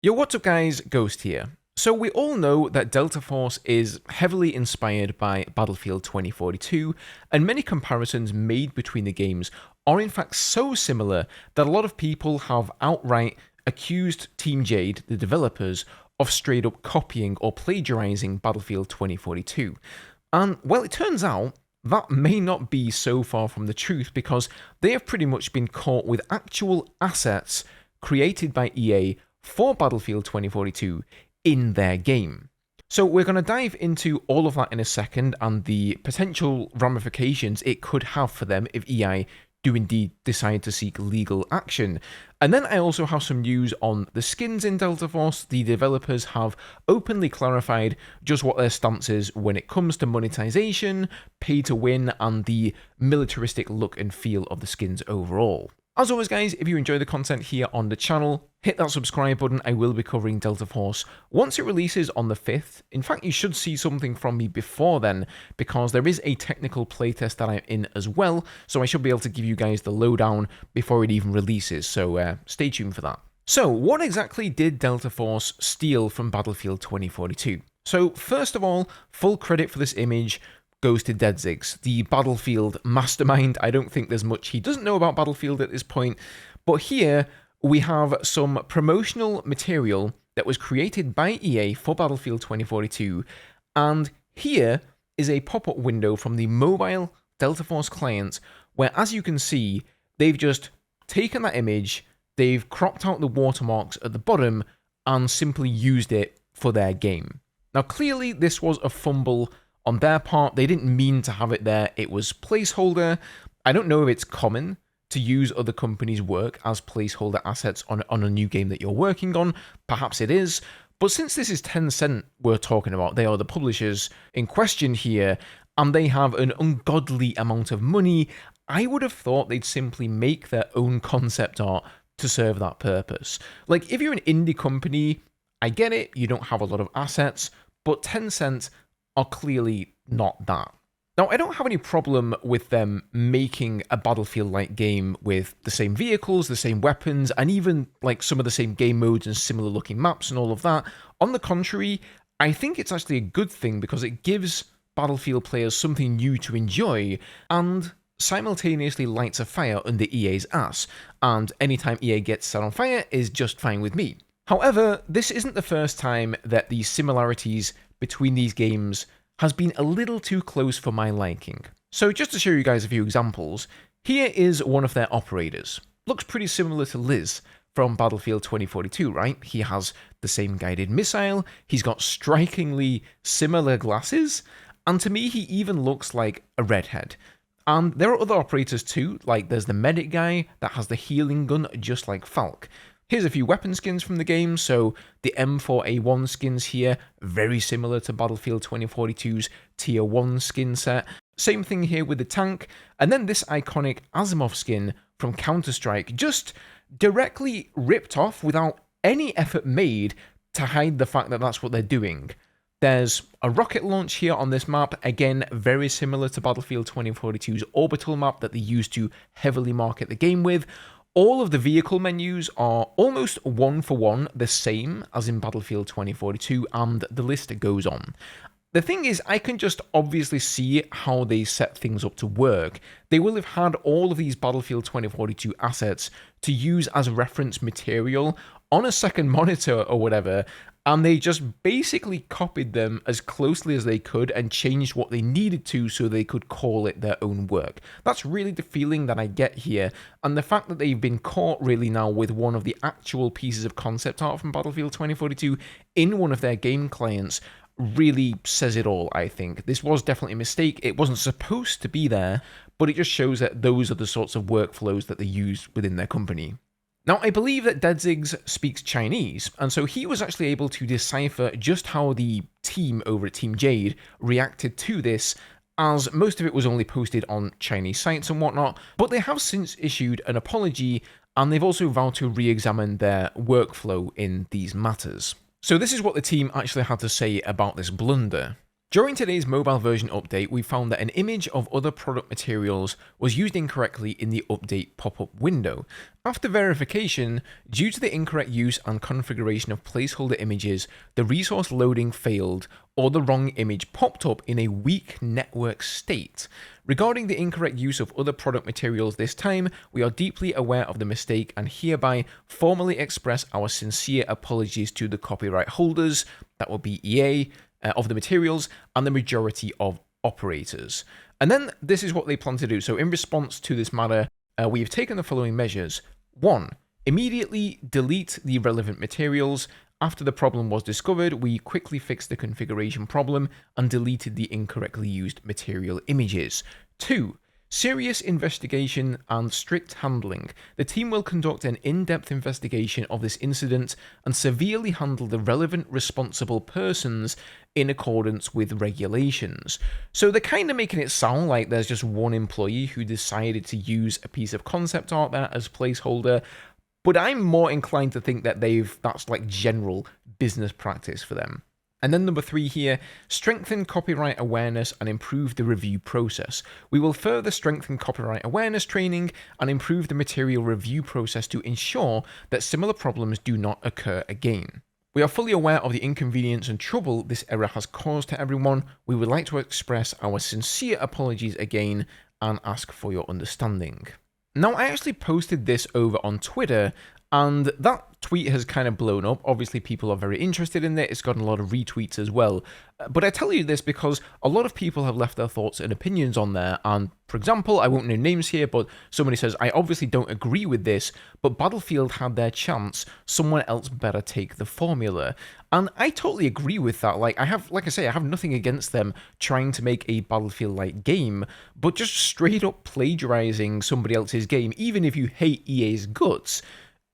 Yo, what's up guys, Ghost here. So we all know that Delta Force is heavily inspired by Battlefield 2042, and many comparisons made between the games are in fact so similar that a lot of people have outright accused Team Jade, the developers, of straight up copying or plagiarizing Battlefield 2042. And well, it turns out that may not be so far from the truth because they have pretty much been caught with actual assets created by EA for Battlefield 2042 in their game. So we're going to dive into all of that in a second and the potential ramifications it could have for them if EA do indeed decide to seek legal action. And then I also have some news on the skins in Delta Force. The developers have openly clarified just what their stance is when it comes to monetization, pay to win, and the militaristic look and feel of the skins overall. As always guys, if you enjoy the content here on the channel, hit that subscribe button. I will be covering Delta Force once it releases on the 5th. In fact, you should see something from me before then, because there is a technical playtest that I'm in as well, so I should be able to give you guys the lowdown before it even releases, so stay tuned for that. So, what exactly did Delta Force steal from Battlefield 2042? So, first of all, full credit for this image goes to Dedzigs, the Battlefield mastermind. I don't think there's much he doesn't know about Battlefield at this point, but here we have some promotional material that was created by EA for Battlefield 2042, and here is a pop-up window from the mobile Delta Force client where, as you can see, they've just taken that image, they've cropped out the watermarks at the bottom, and simply used it for their game. Now, clearly, this was a fumble on their part. They didn't mean to have it there. It was placeholder. I don't know if it's common to use other companies' work as placeholder assets on a new game that you're working on. Perhaps it is. But since this is Tencent we're talking about, they are the publishers in question here, and they have an ungodly amount of money, I would have thought they'd simply make their own concept art to serve that purpose. Like, if you're an indie company, I get it, you don't have a lot of assets, but Tencent are clearly not that. Now, I don't have any problem with them making a Battlefield-like game with the same vehicles, the same weapons, and even like some of the same game modes and similar looking maps and all of that. On the contrary, I think it's actually a good thing because it gives Battlefield players something new to enjoy and simultaneously lights a fire under EA's ass, and anytime EA gets set on fire is just fine with me. However, this isn't the first time that the similarities between these games has been a little too close for my liking. So just to show you guys a few examples, here is one of their operators. Looks pretty similar to Liz from Battlefield 2042, right? He has the same guided missile, he's got strikingly similar glasses, and to me he even looks like a redhead. And there are other operators too, like there's the medic guy that has the healing gun just like Falk. Here's a few weapon skins from the game. So the M4A1 skins here, very similar to Battlefield 2042's Tier 1 skin set. Same thing here with the tank. And then this iconic Asimov skin from Counter-Strike, just directly ripped off without any effort made to hide the fact that that's what they're doing. There's a rocket launch here on this map, again, very similar to Battlefield 2042's orbital map that they used to heavily market the game with. All of the vehicle menus are almost one for one the same as in Battlefield 2042, and the list goes on. The thing is, I can just obviously see how they set things up to work. They will have had all of these Battlefield 2042 assets to use as reference material on a second monitor or whatever, and they just basically copied them as closely as they could and changed what they needed to so they could call it their own work. That's really the feeling that I get here, and the fact that they've been caught really now with one of the actual pieces of concept art from Battlefield 2042 in one of their game clients really says it all, I think. This was definitely a mistake. It wasn't supposed to be there, but it just shows that those are the sorts of workflows that they use within their company. Now, I believe that Dedzigs speaks Chinese, and so he was actually able to decipher just how the team over at Team Jade reacted to this, as most of it was only posted on Chinese sites and whatnot, but they have since issued an apology, and they've also vowed to re-examine their workflow in these matters. So this is what the team actually had to say about this blunder. During today's mobile version update, we found that an image of other product materials was used incorrectly in the update pop-up window. After verification, due to the incorrect use and configuration of placeholder images, the resource loading failed, or the wrong image popped up in a weak network state. Regarding the incorrect use of other product materials this time, we are deeply aware of the mistake and hereby formally express our sincere apologies to the copyright holders, that will be EA, of the materials, and the majority of operators. And then this is what they plan to do. So in response to this matter, we have taken the following measures. 1. Immediately delete the relevant materials. After the problem was discovered, we quickly fixed the configuration problem and deleted the incorrectly used material images. 2. Serious investigation and strict handling. The team will conduct an in-depth investigation of this incident and severely handle the relevant responsible persons in accordance with regulations. So they're kind of making it sound like there's just one employee who decided to use a piece of concept art there as placeholder, but I'm more inclined to think that that's like general business practice for them. And then number 3 here, strengthen copyright awareness and improve the review process. We will further strengthen copyright awareness training and improve the material review process to ensure that similar problems do not occur again. We are fully aware of the inconvenience and trouble this error has caused to everyone. We would like to express our sincere apologies again and ask for your understanding. Now, I actually posted this over on Twitter, and that tweet has kind of blown up. Obviously, people are very interested in it. It's gotten a lot of retweets as well. But I tell you this because a lot of people have left their thoughts and opinions on there. And for example, I won't name names here, but somebody says, I obviously don't agree with this, but Battlefield had their chance. Someone else better take the formula. And I totally agree with that. Like I have nothing against them trying to make a Battlefield-like game, but just straight up plagiarizing somebody else's game, even if you hate EA's guts,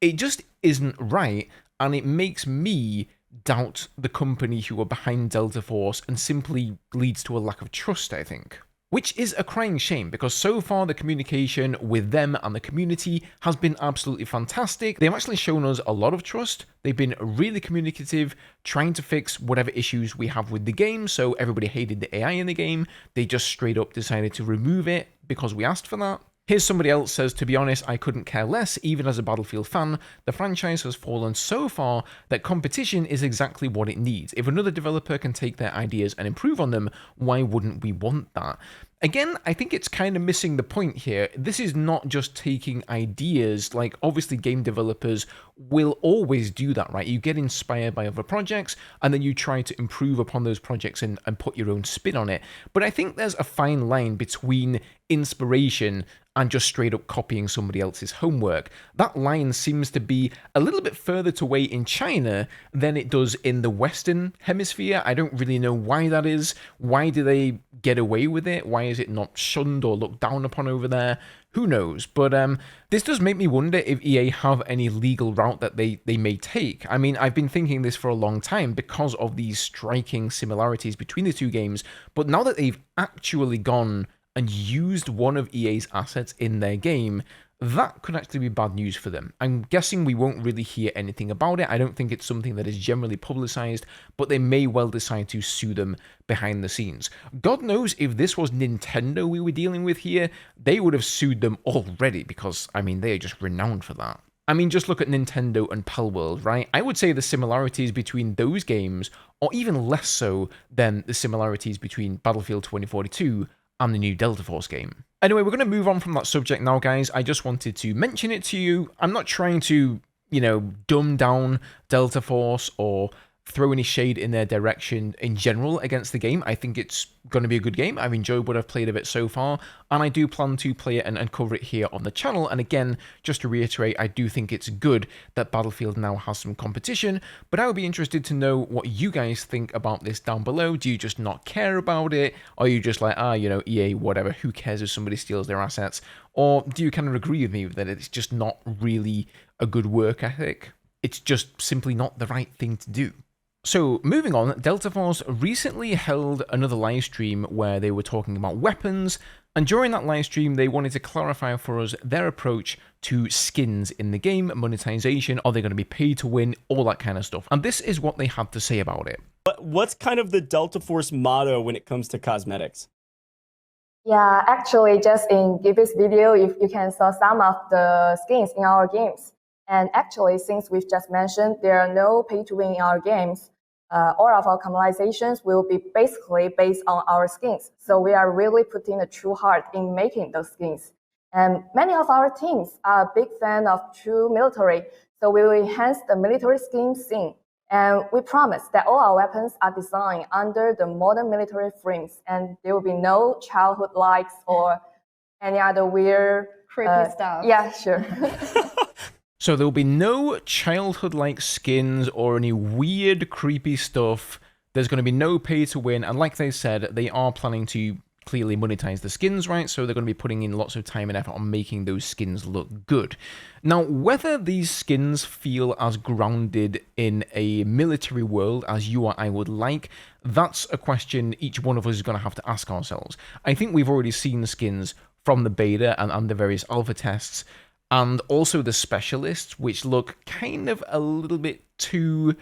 it just isn't right, and it makes me doubt the company who are behind Delta Force and simply leads to a lack of trust, I think. Which is a crying shame, because so far the communication with them and the community has been absolutely fantastic. They've actually shown us a lot of trust. They've been really communicative, trying to fix whatever issues we have with the game. So everybody hated the AI in the game. They just straight up decided to remove it because we asked for that. Here's somebody else says, to be honest, I couldn't care less, even as a Battlefield fan. The franchise has fallen so far that competition is exactly what it needs. If another developer can take their ideas and improve on them, why wouldn't we want that? Again, I think it's kind of missing the point here. This is not just taking ideas. Like, obviously game developers will always do that, right? You get inspired by other projects and then you try to improve upon those projects and put your own spin on it. But I think there's a fine line between inspiration and just straight up copying somebody else's homework. That line seems to be a little bit further away in China than it does in the Western hemisphere. I don't really know why that is. Why do they get away with it? Why is it not shunned or looked down upon over there? Who knows? But this does make me wonder if EA have any legal route that they may take. I mean, I've been thinking this for a long time because of these striking similarities between the two games, but now that they've actually gone and used one of EA's assets in their game, that could actually be bad news for them. I'm guessing we won't really hear anything about it. I don't think it's something that is generally publicized, but they may well decide to sue them behind the scenes. God knows if this was Nintendo we were dealing with here, they would have sued them already because, I mean, they are just renowned for that. I mean, just look at Nintendo and Palworld, right? I would say the similarities between those games are even less so than the similarities between Battlefield 2042 and the new Delta Force game. Anyway, we're going to move on from that subject now, guys. I just wanted to mention it to you. I'm not trying to, dumb down Delta Force or throw any shade in their direction in general against the game. I think it's going to be a good game. I've enjoyed what I've played of it so far, and I do plan to play it and cover it here on the channel. And again, just to reiterate, I do think it's good that Battlefield now has some competition, but I would be interested to know what you guys think about this down below. Do you just not care about it? Are you just like, EA, whatever, who cares if somebody steals their assets? Or do you kind of agree with me that it's just not really a good work ethic? It's just simply not the right thing to do. So, moving on, Delta Force recently held another live stream where they were talking about weapons, and during that live stream, they wanted to clarify for us their approach to skins in the game, monetization, are they going to be paid to win, all that kind of stuff. And this is what they had to say about it. What's kind of the Delta Force motto when it comes to cosmetics? Yeah, actually, just in Gibby's video, if you can saw some of the skins in our games. And actually, since we've just mentioned, there are no pay-to-win in our games. All of our customization will be basically based on our skins. So we are really putting a true heart in making those skins. And many of our teams are a big fan of true military, so we will enhance the military skin scene. And we promise that all our weapons are designed under the modern military frames, and there will be no childhood likes or any other weird creepy stuff. Yeah, sure. So there will be no childhood-like skins or any weird, creepy stuff. There's going to be no pay to win, and like they said, they are planning to clearly monetize the skins, right? So they're going to be putting in lots of time and effort on making those skins look good. Now, whether these skins feel as grounded in a military world as you or I would like, that's a question each one of us is going to have to ask ourselves. I think we've already seen the skins from the beta and the various alpha tests, and also the specialists, which look kind of a little bit too,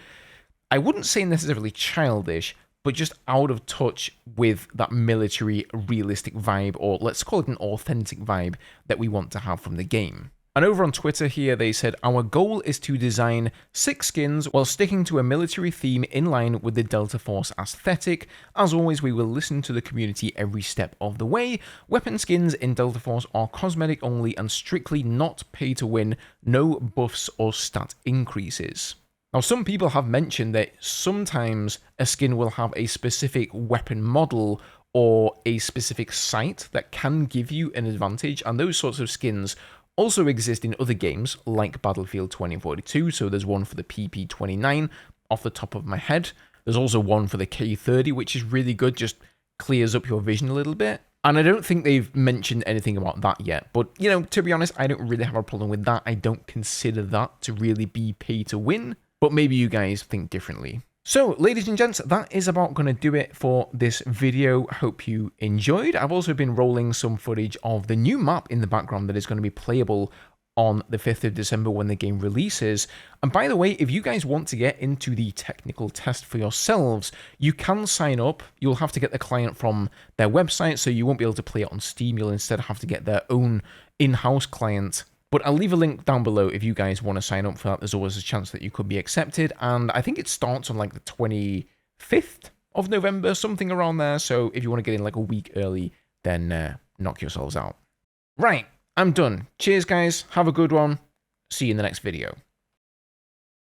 I wouldn't say necessarily childish, but just out of touch with that military realistic vibe, or let's call it an authentic vibe that we want to have from the game. And over on Twitter here, they said, our goal is to design 6 skins while sticking to a military theme in line with the Delta Force aesthetic. As always, we will listen to the community every step of the way. Weapon skins in Delta Force are cosmetic only and strictly not pay to win, no buffs or stat increases. Now, some people have mentioned that sometimes a skin will have a specific weapon model or a specific sight that can give you an advantage, and those sorts of skins also exist in other games like Battlefield 2042, so there's one for the PP29 off the top of my head. There's also one for the K30, which is really good, just clears up your vision a little bit. And I don't think they've mentioned anything about that yet, but, you know, to be honest, I don't really have a problem with that. I don't consider that to really be pay to win, but maybe you guys think differently. So, ladies and gents, that is about going to do it for this video. Hope you enjoyed. I've also been rolling some footage of the new map in the background that is going to be playable on the 5th of December when the game releases. And by the way, if you guys want to get into the technical test for yourselves, you can sign up. You'll have to get the client from their website, so you won't be able to play it on Steam. You'll instead have to get their own in-house client. But I'll leave a link down below if you guys want to sign up for that. There's always a chance that you could be accepted. And I think it starts on like the 25th of November, something around there. So if you want to get in like a week early, then knock yourselves out. Right, I'm done. Cheers, guys. Have a good one. See you in the next video.